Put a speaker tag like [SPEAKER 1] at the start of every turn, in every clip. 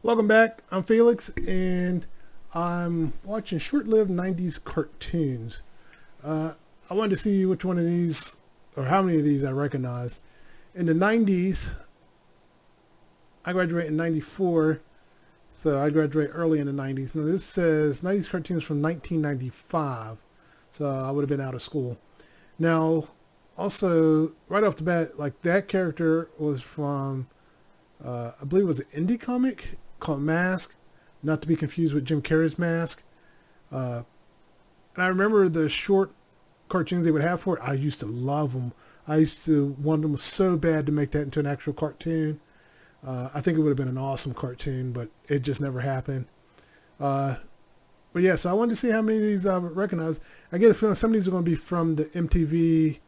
[SPEAKER 1] Welcome back. I'm Felix, and I'm watching short-lived 90s cartoons. I wanted to see which one of these, or how many of these I recognized. In the 90s, I graduated in 94, so I graduated early in the 90s. Now this says 90s cartoons from 1995, so I would have been out of school. Now, also, right off the bat, like that character was from, I believe it was an indie comic called Mask, not to be confused with Jim Carrey's Mask. And I remember the short cartoons they would have for it. I used to love them. I used to want them so bad to make that into an actual cartoon. I think it would have been an awesome cartoon, but it just never happened. But yeah, so I wanted to see how many of these I would recognize. I get a feeling some of these are going to be from the MTV,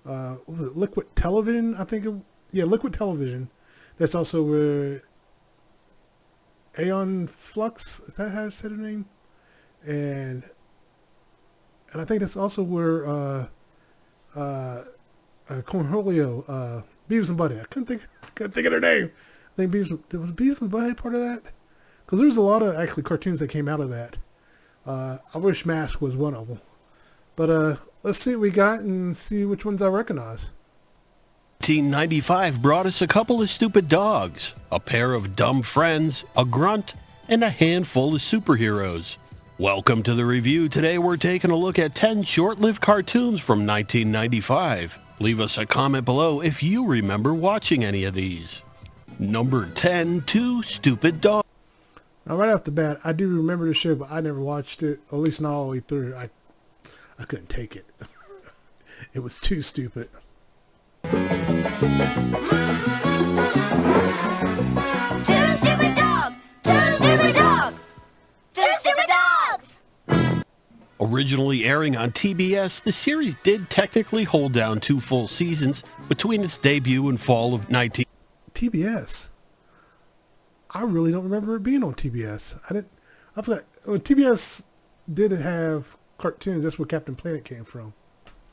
[SPEAKER 1] what was it, Liquid Television, I think. Liquid Television. That's also where Aeon Flux, is that how I said her name? And I think that's also where Cornholio, Beavis and Butthead. I couldn't think of their name. I think was Beavis and Butthead part of that? Because there's a lot of actually cartoons that came out of that. I wish Mask was one of them. But let's see what we got and see which ones I recognize.
[SPEAKER 2] 1995 brought us a couple of stupid dogs, a pair of dumb friends, a grunt, and a handful of superheroes. Welcome to the review. Today we're taking a look at 10 short-lived cartoons from 1995. Leave us a comment below if you remember watching any of these. Number 10, Two Stupid Dogs.
[SPEAKER 1] Now right off the bat, I do remember the show, but I never watched it, at least not all the way through. I couldn't take it. It was too stupid.
[SPEAKER 3] Two stupid dogs! Two stupid dogs! Two stupid dogs!
[SPEAKER 2] Originally airing on TBS, the series did technically hold down 2 full seasons between its debut and fall of 19...
[SPEAKER 1] TBS? I really don't remember it being on TBS. I forgot. When TBS did have cartoons, that's where Captain Planet came from.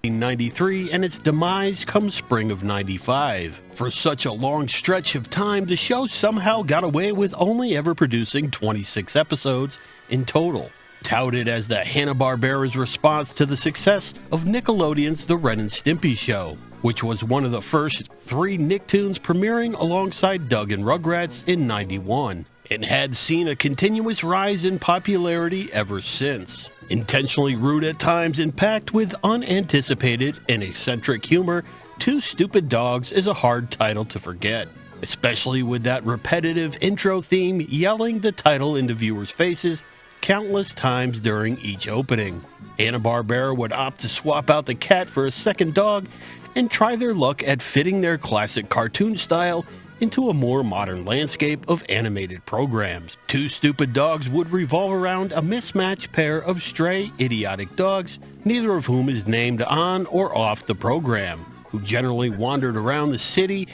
[SPEAKER 2] 1993, and its demise come spring of 95. For such a long stretch of time, the show somehow got away with only ever producing 26 episodes in total. Touted as the Hanna-Barbera's response to the success of Nickelodeon's The Ren and Stimpy Show, which was one of the first 3 Nicktoons premiering alongside Doug and Rugrats in 91, and had seen a continuous rise in popularity ever since. Intentionally rude at times and packed with unanticipated and eccentric humor, Two Stupid Dogs is a hard title to forget, especially with that repetitive intro theme yelling the title into viewers' faces countless times during each opening. Hanna-Barbera would opt to swap out the cat for a second dog and try their luck at fitting their classic cartoon style into a more modern landscape of animated programs. Two Stupid Dogs would revolve around a mismatched pair of stray, idiotic dogs, neither of whom is named on or off the program, who generally wandered around the city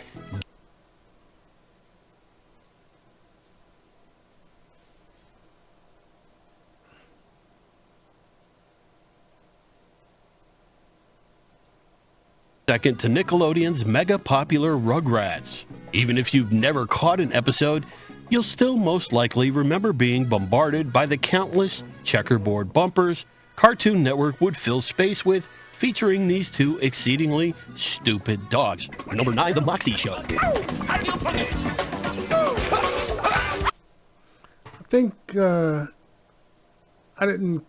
[SPEAKER 2] second to Nickelodeon's mega popular Rugrats. Even if you've never caught an episode, you'll still most likely remember being bombarded by the countless checkerboard bumpers Cartoon Network would fill space with, featuring these 2 exceedingly stupid dogs. Number 9, The Moxie Show.
[SPEAKER 1] I think I didn't...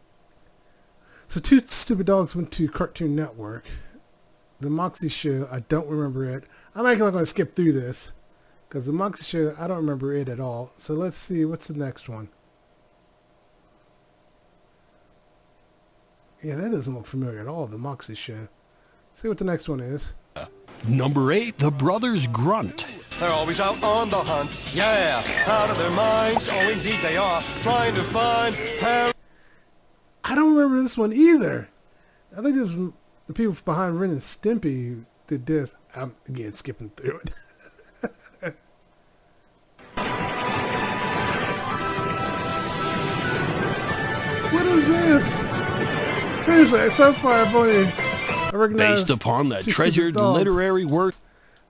[SPEAKER 1] So Two Stupid Dogs went to Cartoon Network. The Moxie Show, I don't remember it. I'm actually going to skip through this because the Moxie Show, I don't remember it at all. So let's see, what's the next one? Yeah, that doesn't look familiar at all, the Moxie Show. Let's see what the next one is.
[SPEAKER 2] Number 8, The Brothers Grunt.
[SPEAKER 4] They're always out on the hunt, yeah, out of their minds, oh indeed they are, trying to find Harry.
[SPEAKER 1] I don't remember this one either. I think this was the people behind Ren and Stimpy did this. I'm, again, skipping through it. What is this? Seriously, so far I recognized...
[SPEAKER 2] Based upon the treasured literary work...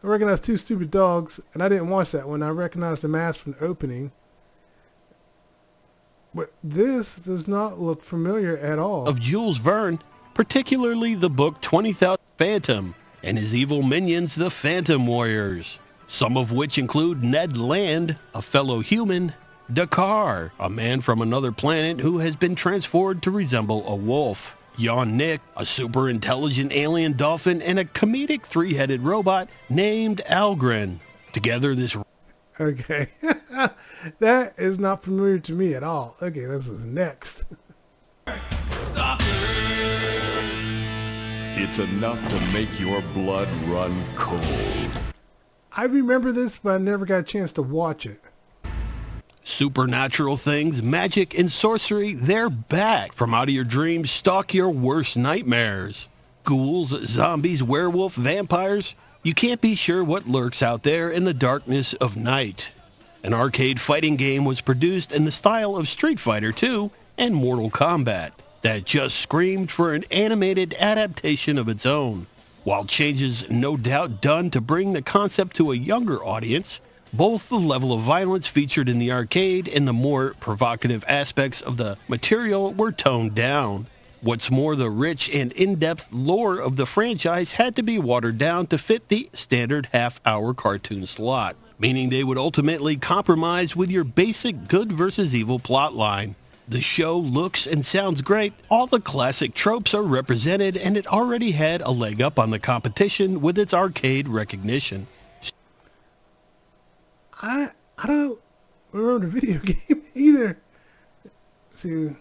[SPEAKER 1] I recognized Two Stupid Dogs, and I didn't watch that one. I recognized the mask from the opening. But this does not look familiar at all.
[SPEAKER 2] Of Jules Verne, particularly the book 20,000 Phantom and his evil minions, the Phantom Warriors, some of which include Ned Land, a fellow human, Dakar, a man from another planet who has been transformed to resemble a wolf, Jan Nick, a super intelligent alien dolphin, and a comedic three-headed robot named Algren. Together, this...
[SPEAKER 1] Okay. That is not familiar to me at all. Okay, this is next.
[SPEAKER 5] It's enough to make your blood run cold.
[SPEAKER 1] I remember this, but I never got a chance to watch it.
[SPEAKER 2] Supernatural things, magic, and sorcery, they're back. From out of your dreams, stalk your worst nightmares. Ghouls, zombies, werewolf, vampires. You can't be sure what lurks out there in the darkness of night. An arcade fighting game was produced in the style of Street Fighter II and Mortal Kombat that just screamed for an animated adaptation of its own. While changes no doubt done to bring the concept to a younger audience, both the level of violence featured in the arcade and the more provocative aspects of the material were toned down. What's more, the rich and in-depth lore of the franchise had to be watered down to fit the standard half-hour cartoon slot, meaning they would ultimately compromise with your basic good versus evil plotline. The show looks and sounds great, all the classic tropes are represented, and it already had a leg up on the competition with its arcade recognition.
[SPEAKER 1] I don't remember the video game either. Let's see, let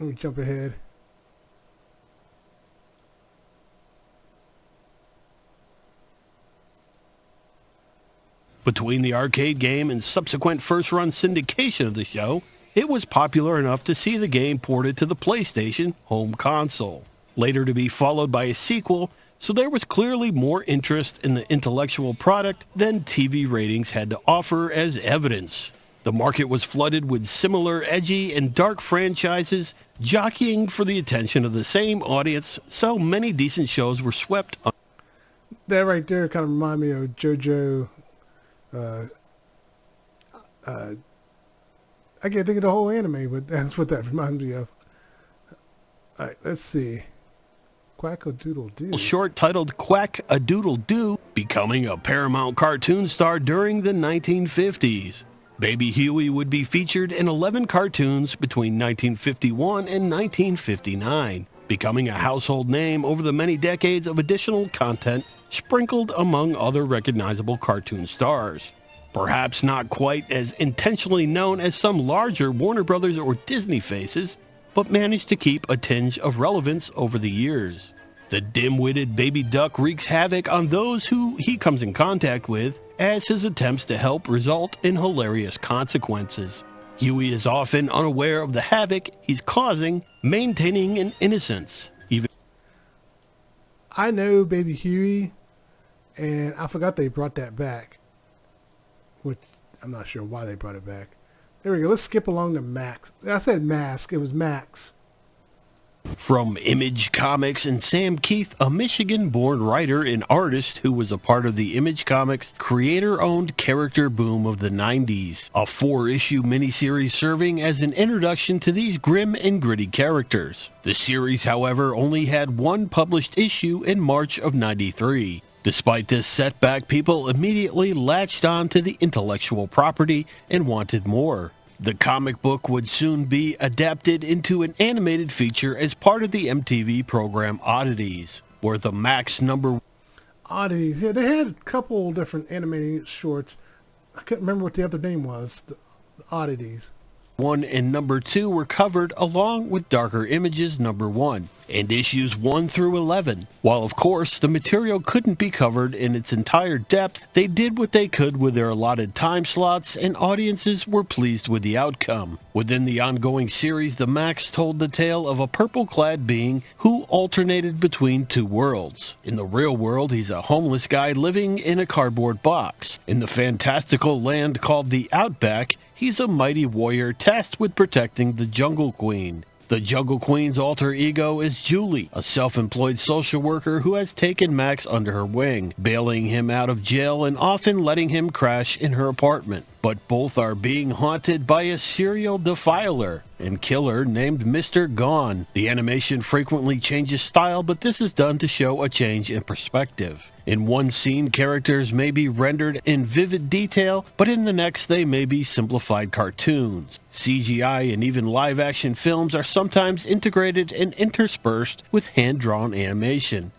[SPEAKER 1] me jump ahead.
[SPEAKER 2] Between the arcade game and subsequent first-run syndication of the show, it was popular enough to see the game ported to the PlayStation home console, later to be followed by a sequel, so there was clearly more interest in the intellectual product than TV ratings had to offer as evidence. The market was flooded with similar edgy and dark franchises jockeying for the attention of the same audience, so many decent shows were swept under.
[SPEAKER 1] That right there kind of remind me of JoJo. I can't think of the whole anime, but that's what that reminds me of. All right, let's see. Quack-a-doodle-doo.
[SPEAKER 2] Short titled Quack-a-Doodle-Doo, becoming a Paramount cartoon star during the 1950s. Baby Huey would be featured in 11 cartoons between 1951 and 1959, becoming a household name over the many decades of additional content sprinkled among other recognizable cartoon stars. Perhaps not quite as intentionally known as some larger Warner Brothers or Disney faces, but managed to keep a tinge of relevance over the years. The dim-witted baby duck wreaks havoc on those who he comes in contact with, as his attempts to help result in hilarious consequences. Huey is often unaware of the havoc he's causing, maintaining an innocence.
[SPEAKER 1] I know Baby Huey, and I forgot they brought that back, which I'm not sure why they brought it back. There we go. Let's skip along to Max. I said Mask. It was Max.
[SPEAKER 2] From Image Comics and Sam Keith, a Michigan-born writer and artist who was a part of the Image Comics creator-owned character boom of the 90s. A 4-issue miniseries serving as an introduction to these grim and gritty characters. The series, however, only had one published issue in March of '93. Despite this setback, people immediately latched on to the intellectual property and wanted more. The comic book would soon be adapted into an animated feature as part of the MTV program Oddities, where the Max number...
[SPEAKER 1] Oddities. Yeah, they had a couple different animated shorts. I couldn't remember what the other name was. The Oddities.
[SPEAKER 2] 1 and number 2 were covered along with Darker Images number 1 and issues 1 through 11. While of course the material couldn't be covered in its entire depth, they did what they could with their allotted time slots, and audiences were pleased with the outcome. Within the ongoing series, the Max told the tale of a purple-clad being who alternated between two worlds. In the real world, he's a homeless guy living in a cardboard box. In the fantastical land called the Outback, he's a mighty warrior tasked with protecting the Jungle Queen. The Jungle Queen's alter ego is Julie, a self-employed social worker who has taken Max under her wing, bailing him out of jail and often letting him crash in her apartment. But both are being haunted by a serial defiler and killer named Mr. Gone. The animation frequently changes style, but this is done to show a change in perspective. In one scene, characters may be rendered in vivid detail, but in the next they may be simplified cartoons. CGI and even live-action films are sometimes integrated and interspersed with hand-drawn animation.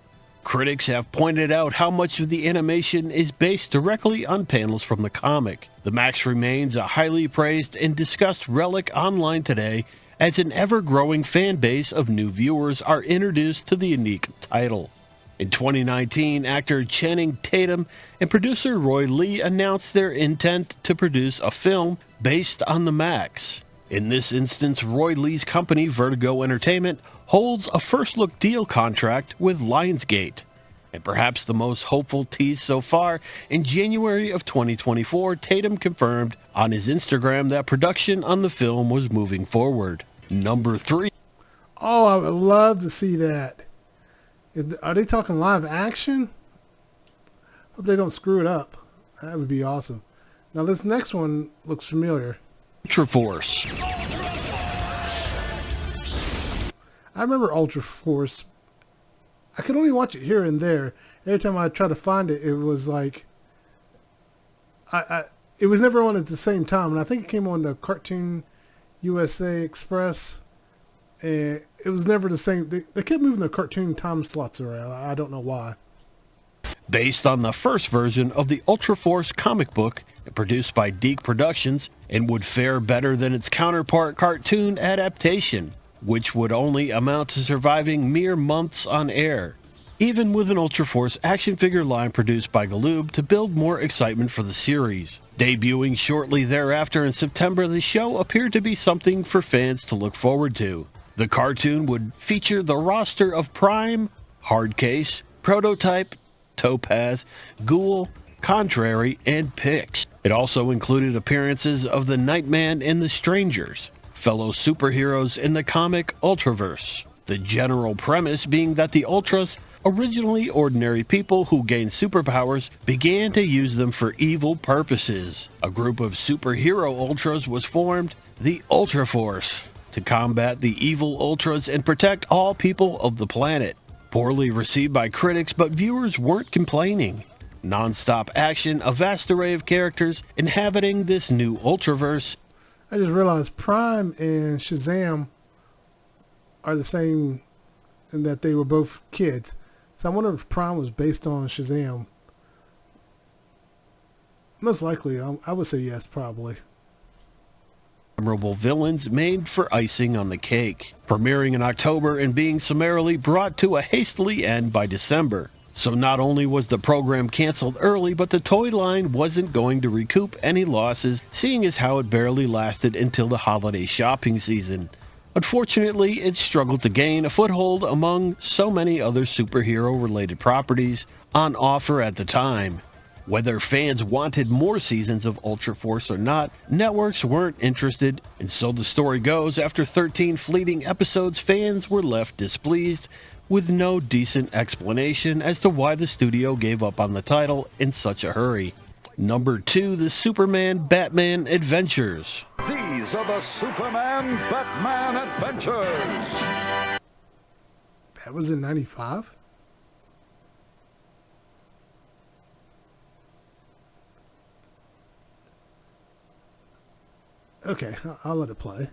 [SPEAKER 2] Critics have pointed out how much of the animation is based directly on panels from the comic. The Max remains a highly praised and discussed relic online today, as an ever-growing fan base of new viewers are introduced to the unique title. In 2019, actor Channing Tatum and producer Roy Lee announced their intent to produce a film based on the Max. In this instance, Roy Lee's company, Vertigo Entertainment, holds a first-look deal contract with Lionsgate. And perhaps the most hopeful tease so far, in January of 2024, Tatum confirmed on his Instagram that production on the film was moving forward. Number 3.
[SPEAKER 1] Oh, I would love to see that. Are they talking live action? Hope they don't screw it up. That would be awesome. Now this next one looks familiar.
[SPEAKER 2] Ultra Force.
[SPEAKER 1] I remember Ultra Force. I could only watch it here and there. Every time I try to find it, it was like it was never on at the same time, and I think it came on the Cartoon USA Express. And it was never the same. They kept moving the cartoon time slots around. I don't know why.
[SPEAKER 2] Based on the first version of the Ultra Force comic book and produced by Deke Productions, and would fare better than its counterpart cartoon adaptation, which would only amount to surviving mere months on air. Even with an Ultra Force action figure line produced by Galoob to build more excitement for the series. Debuting shortly thereafter in September, the show appeared to be something for fans to look forward to. The cartoon would feature the roster of Prime, Hardcase, Prototype, Topaz, Ghoul, Contrary, and Pix. It also included appearances of the Nightman and the Strangers, fellow superheroes in the comic Ultraverse. The general premise being that the Ultras, originally ordinary people who gained superpowers, began to use them for evil purposes. A group of superhero Ultras was formed, the Ultra Force, to combat the evil Ultras and protect all people of the planet. Poorly received by critics, but viewers weren't complaining. Non-stop action, a vast array of characters inhabiting this new Ultraverse.
[SPEAKER 1] I just realized Prime and Shazam are the same in that they were both kids. So I wonder if Prime was based on Shazam. Most likely, I would say yes, probably.
[SPEAKER 2] Memorable villains made for icing on the cake, premiering in October and being summarily brought to a hastily end by December. So not only was the program canceled early, but the toy line wasn't going to recoup any losses, seeing as how it barely lasted until the holiday shopping season. Unfortunately, it struggled to gain a foothold among so many other superhero-related properties on offer at the time. Whether fans wanted more seasons of Ultra Force or not, networks weren't interested, and so the story goes, after 13 fleeting episodes, fans were left displeased, with no decent explanation as to why the studio gave up on the title in such a hurry. Number 2, the Superman-Batman Adventures.
[SPEAKER 5] These are the Superman-Batman Adventures.
[SPEAKER 1] That was in 95? Okay, I'll let it play.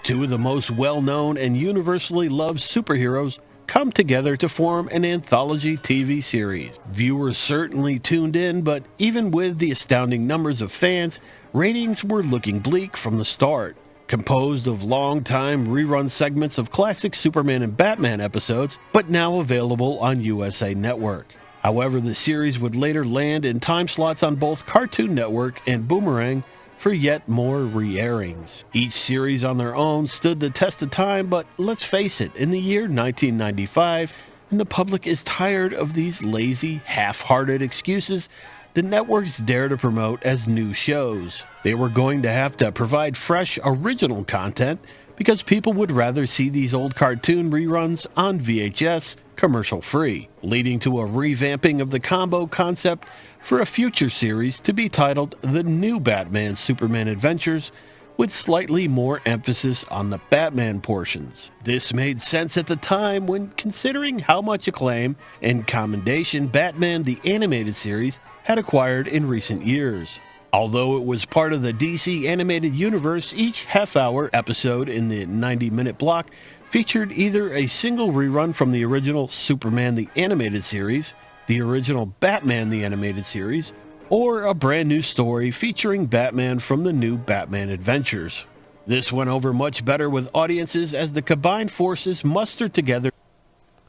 [SPEAKER 2] Two of the most well-known and universally loved superheroes come together to form an anthology TV series. Viewers certainly tuned in, but even with the astounding numbers of fans, ratings were looking bleak from the start. Composed of long-time rerun segments of classic Superman and Batman episodes, but now available on USA Network. However, the series would later land in time slots on both Cartoon Network and Boomerang for yet more re-airings. Each series on their own stood the test of time, but let's face it, in the year 1995, and the public is tired of these lazy, half-hearted excuses the networks dare to promote as new shows. They were going to have to provide fresh, original content, because people would rather see these old cartoon reruns on VHS commercial-free, leading to a revamping of the combo concept for a future series to be titled The New Batman Superman Adventures, with slightly more emphasis on the Batman portions. This made sense at the time when considering how much acclaim and commendation Batman the Animated Series had acquired in recent years. Although it was part of the DC Animated Universe, each half-hour episode in the 90-minute block featured either a single rerun from the original Superman the Animated Series, the original Batman the Animated Series, or a brand new story featuring Batman from the New Batman Adventures. This went over much better with audiences as the combined forces mustered together.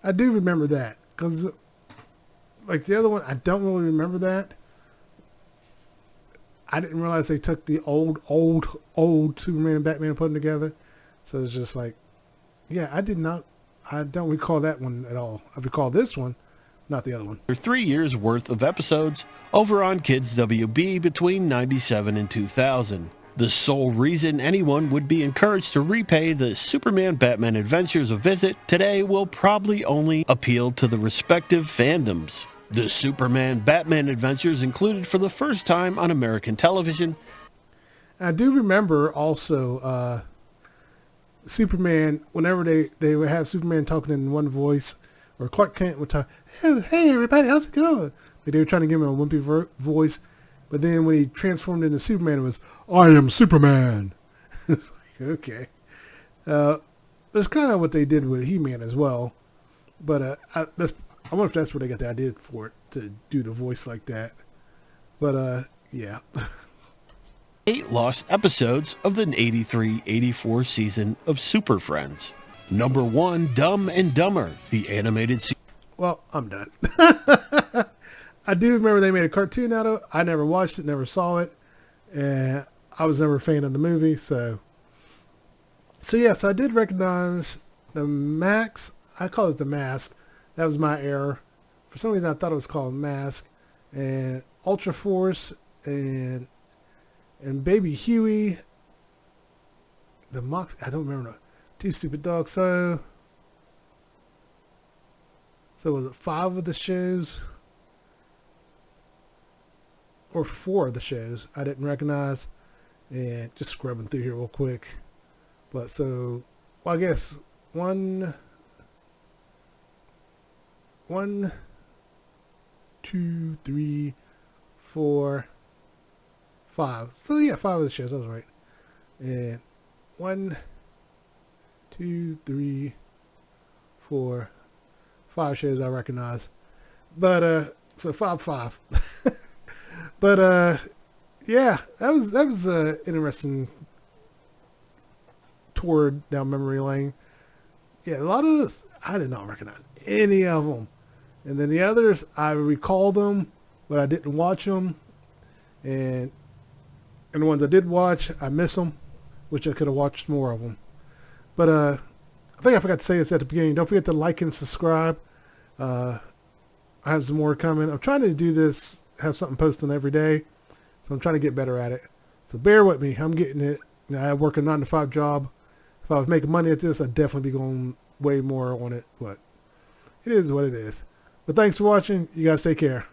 [SPEAKER 1] I do remember that, because like the other one, I don't really remember that. I didn't realize they took the old Superman and Batman and put them together. So it's just like, yeah, I don't recall that one at all. I recall this one, not the other one.
[SPEAKER 2] 3 years worth of episodes over on Kids WB between 97 and 2000. The sole reason anyone would be encouraged to repay the Superman Batman Adventures a visit today will probably only appeal to the respective fandoms. The Superman Batman Adventures included for the first time on American television.
[SPEAKER 1] I do remember also Superman, whenever they would have Superman talking in one voice, or Clark Kent would talk, hey everybody, how's it going? Like they were trying to give him a wimpy voice, but then when he transformed into Superman, it was, I am Superman. It's like, okay. That's kind of what they did with He-Man as well. But I wonder if that's where they got the idea for it, to do the voice like that. But yeah.
[SPEAKER 2] 8 lost episodes of the 83-84 season of Super Friends. Number 1, Dumb and Dumber, the animated series.
[SPEAKER 1] Well, I'm done. I do remember they made a cartoon out of it. I never watched it, never saw it. And I was never a fan of the movie. So yes, I did recognize the Max. I call it the Mask. That was my error. For some reason, I thought it was called Mask. And Ultra Force and Baby Huey. The Mox. I don't remember. Two Stupid Dogs. So was it 5 of the shows? Or 4 of the shows I didn't recognize. And just scrubbing through here real quick. But so, well, I guess 1, 2, 3, 4, 5. So yeah, 5 of the shows. I was right. And 1, 2, 3, 4, 5 shows I recognize. But so 5. But yeah, that was interesting tour down memory lane. Yeah, a lot of those I did not recognize any of them. And then the others, I recall them, but I didn't watch them. And the ones I did watch, I miss them, which I could have watched more of them. But I think I forgot to say this at the beginning. Don't forget to like and subscribe. I have some more coming. I'm trying to do this, have something posting every day. So I'm trying to get better at it. So bear with me. I'm getting it. I work a 9-to-5 job. If I was making money at this, I'd definitely be going way more on it. But it is what it is. But thanks for watching. You guys take care.